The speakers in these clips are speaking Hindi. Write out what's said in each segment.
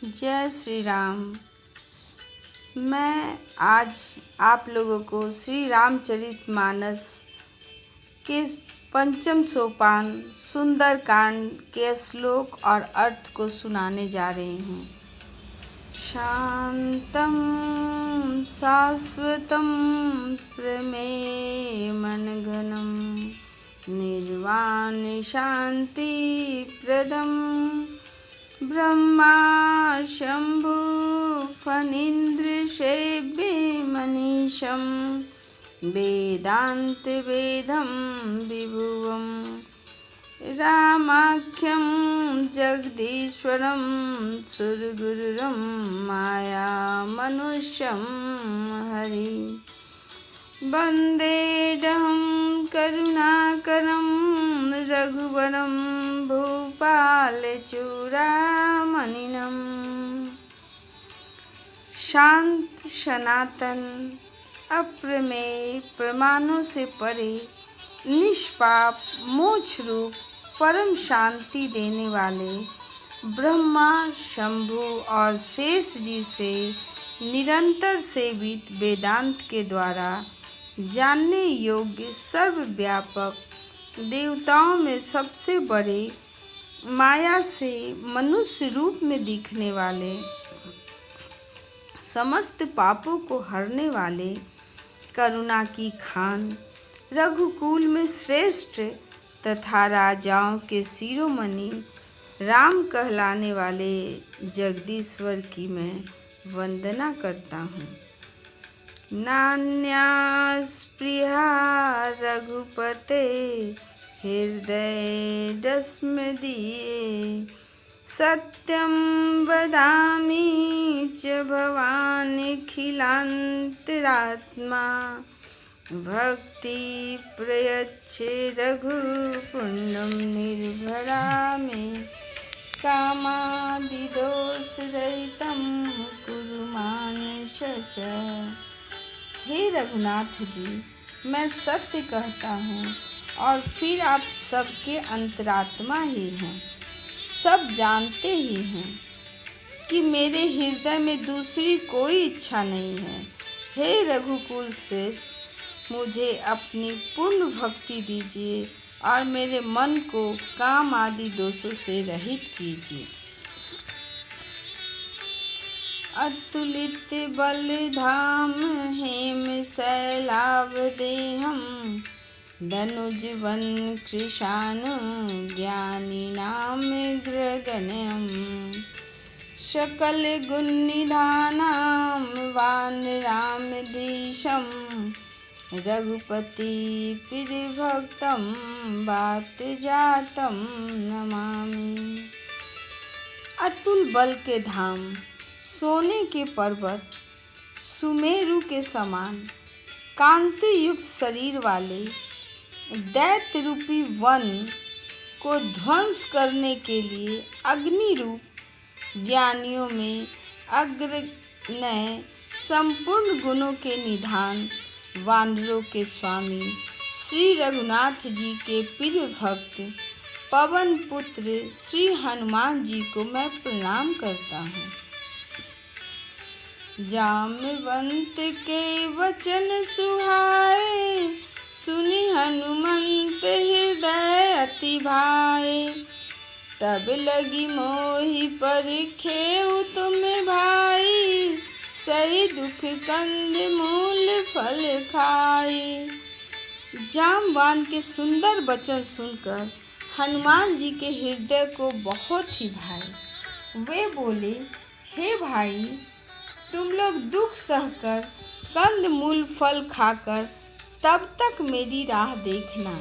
जय श्री राम। मैं आज आप लोगों को श्री रामचरितमानस के पंचम सोपान सुंदरकांड के श्लोक और अर्थ को सुनाने जा रही हूँ। शांतं शाश्वतं प्रमेयमनघनं निर्वाण शांतिप्रदं ब्रह्मा शंभु फणीन्द्रसेव्यमनीशं वेदान्तवेदं विभुवं रामाख्यं जगदीश्वरं सुरगुरुं मायामनुष्यं हरि वन्देऽहं करुणाकरं रघुवरं भूपालचूडामणिम्। शांत, सनातन, अप्रमेय, प्रमाणों से परे, निष्पाप, मोक्ष रूप, परम शांति देने वाले ब्रह्मा, शंभु और शेष जी से निरंतर सेवित वेदांत के द्वारा जानने योग्य सर्वव्यापक, देवताओं में सबसे बड़े, माया से मनुष्य रूप में दिखने वाले, समस्त पापों को हरने वाले, करुणा की खान, रघुकुल में श्रेष्ठ तथा राजाओं के शिरोमणि राम कहलाने वाले जगदीश्वर की मैं वंदना करता हूँ। नान्या स्पृहा रघुपते हृदय दस्मदीये सत्यं वदामि च भवानिखिलान्तरात्मा भक्ति प्रयच्छे रघुपुण्यं निर्भरा मे कामादिदोषरहितं कुरु मानुष च। हे रघुनाथ जी, मैं सत्य कहता हूँ और फिर आप सबके अंतरात्मा ही हैं, सब जानते ही हैं कि मेरे हृदय में दूसरी कोई इच्छा नहीं है। हे रघुकुल श्रेष्ठ, मुझे अपनी पूर्ण भक्ति दीजिए और मेरे मन को काम आदि दोषों से रहित कीजिए। अतुलित बलधाम हेम शैलावदेहं धनुजवन कृशानु ज्ञानिनामग्रगण्यं सकल गुणनिधानां वानरामधीशं रघुपति प्रियभक्तं वातजातं नमामि। अतुल बल के धाम, सोने के पर्वत, सुमेरु के समान कांति युक्त शरीर वाले दैत्य रूपी वन को ध्वंस करने के लिए अग्नि रूप ज्ञानियों में अग्रगण्य, संपूर्ण गुणों के निधान, वानरों के स्वामी श्री रघुनाथ जी के प्रिय भक्त पवन पुत्र श्री हनुमान जी को मैं प्रणाम करता हूँ। जाम्बवंत के वचन सुहाए सुनि हनुमंत हृदय अति भाए तब लगी मोहि परिखेउ तुम्हें भाई सही दुख कंद मूल फल खाए। जामवान के सुंदर वचन सुनकर हनुमान जी के हृदय को बहुत ही भाए। वे बोले, हे भाई, तुम लोग दुख सहकर कंद मूल फल खाकर तब तक मेरी राह देखना।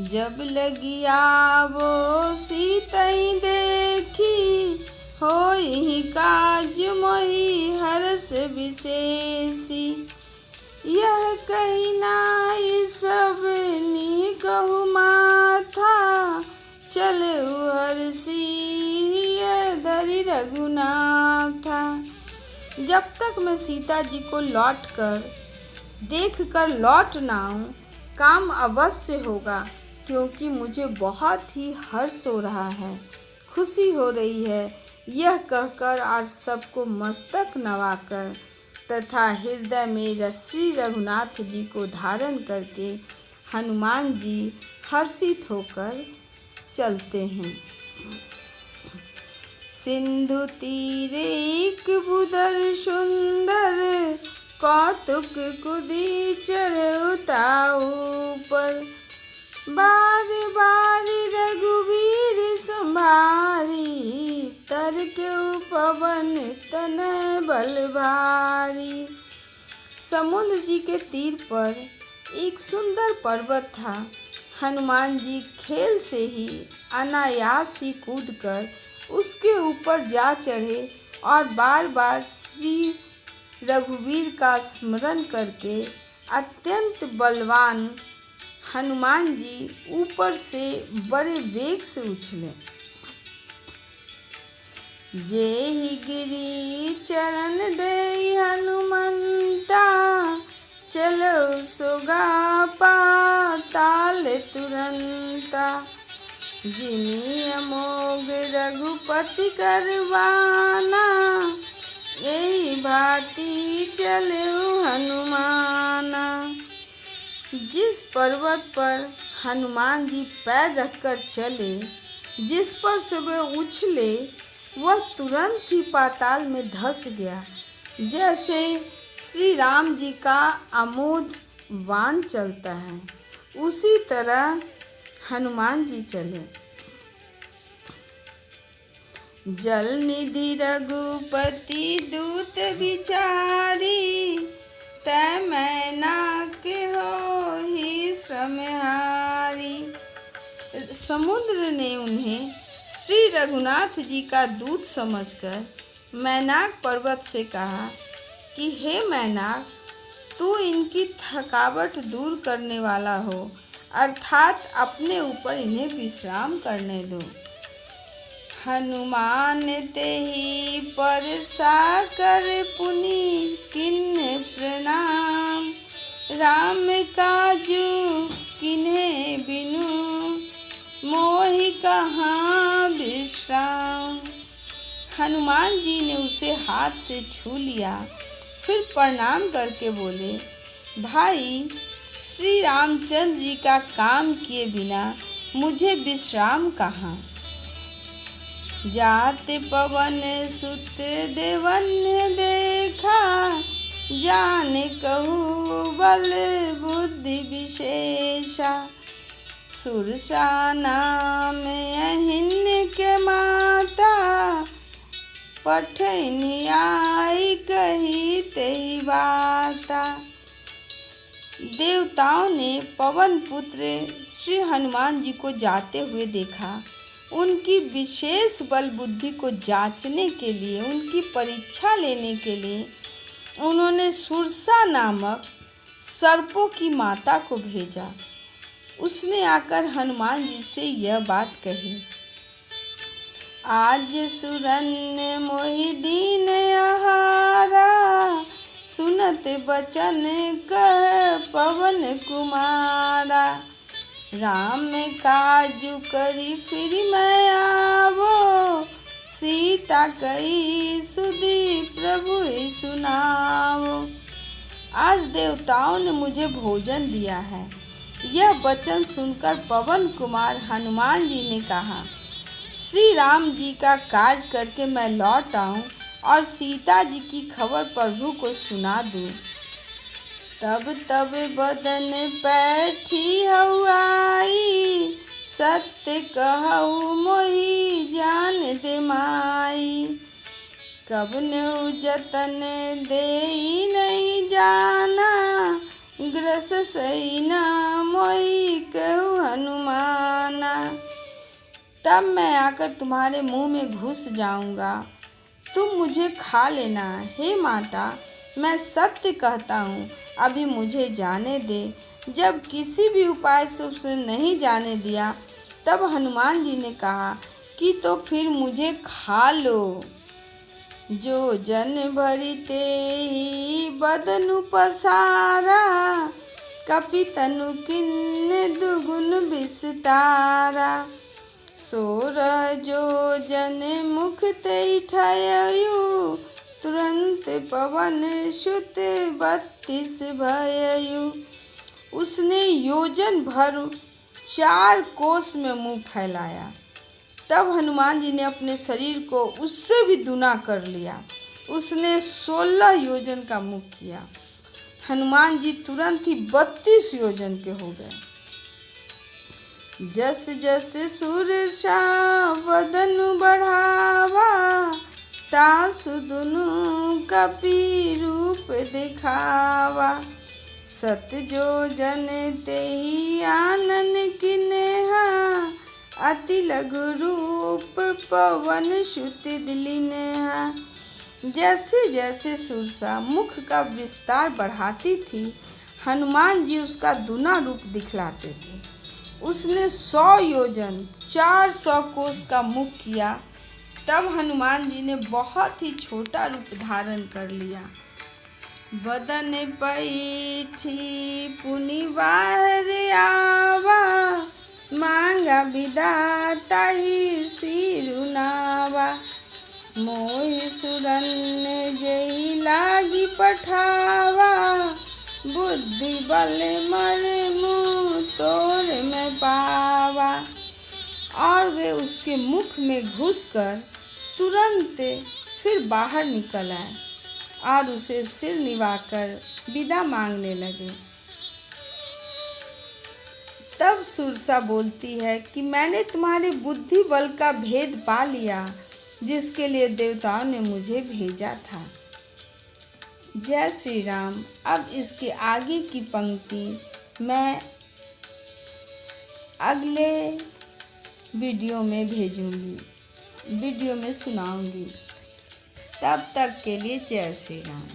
जब लगी आवो सीतई देखी होई काज मोहि हर्ष विशेषी यह कही नाई सब कहु माथा चले हर्षी धरि रघुनाथा। जब तक मैं सीता जी को देखकर लौट ना आऊं, काम अवश्य होगा, क्योंकि मुझे बहुत ही हर्ष हो रहा है, खुशी हो रही है, यह कहकर और सबको मस्तक नवाकर तथा हृदय में श्री रघुनाथ जी को धारण करके हनुमान जी हर्षित होकर चलते हैं। सिंधु तीरे एक बुदर सुंदर, कौतुक कुदी चढ़ता ऊपर। बार बार रघुवीर संभारी, तर के पवन तन बल भारी। समुद्र जी के तीर पर एक सुंदर पर्वत था। हनुमान जी खेल से ही अनायास ही कूदकर उसके ऊपर जा चढ़े और बार बार श्री रघुवीर का स्मरण करके अत्यंत बलवान हनुमान जी ऊपर से बड़े वेग से उछले। जेहि गिरि चरण दे हनुमंता, चलो सोगा पाताल तुरंता। जिमि अमोघ रघुपति करवाना, यही भांति चलो हनुमाना। जिस पर्वत पर हनुमान जी पैर रखकर चले, जिस पर से वे उछले, वह तुरंत ही पाताल में धंस गया, जैसे श्री राम जी का अमोघ वाहन चलता है, उसी तरह हनुमान जी चले। जल निधि रघुपति दूत विचारी, तै मैनाक होहि श्रमहारी। समुद्र ने उन्हें श्री रघुनाथ जी का दूत समझकर मैनाक पर्वत से कहा कि हे मैनाक, तू इनकी थकावट दूर करने वाला हो, अर्थात अपने ऊपर इन्हें विश्राम करने दो। हनुमान तेहि पर साकर पुनि, किन्ह प्रणाम। राम काजू किन्हे बिनु, मोहि कहाँ विश्राम। हनुमान जी ने उसे हाथ से छू लिया, फिर प्रणाम करके बोले, भाई, श्री रामचंद्र जी का काम किए बिना मुझे विश्राम कहाँ। जात पवन सुत देवन देखा, जान कहूँ बल बुद्धि विशेषा। सुरसा नाम अहिन के माता, पठनि आई कही तेहि बाता। देवताओं ने पवन पुत्र श्री हनुमान जी को जाते हुए देखा। उनकी विशेष बल बुद्धि को जांचने के लिए, उनकी परीक्षा लेने के लिए उन्होंने सुरसा नामक सर्पों की माता को भेजा। उसने आकर हनुमान जी से यह बात कही, आज सुरन मोहि दीन आहारा, सुनत बचन कह पवन कुमारा। राम काजु करी फिर मैं आवो, सीता कही सुधी प्रभु सुनाओ। आज देवताओं ने मुझे भोजन दिया है। यह वचन सुनकर पवन कुमार हनुमान जी ने कहा, श्री राम जी का कार्य करके मैं लौट आऊं और सीता जी की खबर प्रभु को सुना दूं। तब बदन पैठी हउआई, सत्य कहऊ मोहि जान दे माई। कब नेउ जतन देई नहीं जाना, ग्रस सैना मोहि कहू हनुमाना। तब मैं आकर तुम्हारे मुंह में घुस जाऊंगा, तुम मुझे खा लेना। हे माता, मैं सत्य कहता हूँ, अभी मुझे जाने दे। जब किसी भी उपाय से नहीं जाने दिया, तब हनुमान जी ने कहा कि तो फिर मुझे खा लो। जो जन भरी ते ही बदनु पसारा, कपि तनु किन्ने दुगुन विस्तारा। 16 योजन मुख तै ठायु, तुरंत पवन सुत 32 भयउ। उसने योजन भर 4 कोस में मुंह फैलाया। तब हनुमान जी ने अपने शरीर को उससे भी दुना कर लिया। उसने 16 योजन का मुख किया। हनुमान जी तुरंत ही 32 योजन के हो गए। जस जस सुरसा बदन बढ़ावा, तासु दुनु कपि रूप दिखावा। 7 योजन तेहि आनन किन्हा, अति लघु रूप पवन सुत दिलिन्हा। जैसे जैसे सुरसा मुख का विस्तार बढ़ाती थी, हनुमान जी उसका दूना रूप दिखलाते थे। उसने 100 योजन 400 कोस का मुख किया। तब हनुमान जी ने बहुत ही छोटा रूप धारण कर लिया। बदन पैठी पुनि बाहर आवा, मांगा विधाता ही सिरुनावा। मोहि सुरन जेहि लागी पठावा, बुद्धि बल मर मुँह तोर में पावा। और वे उसके मुख में घुसकर तुरंत फिर बाहर निकल आए और उसे सिर निभाकर विदा मांगने लगे। तब सुरसा बोलती है कि मैंने तुम्हारे बुद्धि बल का भेद पा लिया, जिसके लिए देवताओं ने मुझे भेजा था। जय श्री राम। अब इसके आगे की पंक्ति मैं अगले वीडियो में भेजूंगी, वीडियो में सुनाऊंगी। तब तक के लिए जय श्री राम।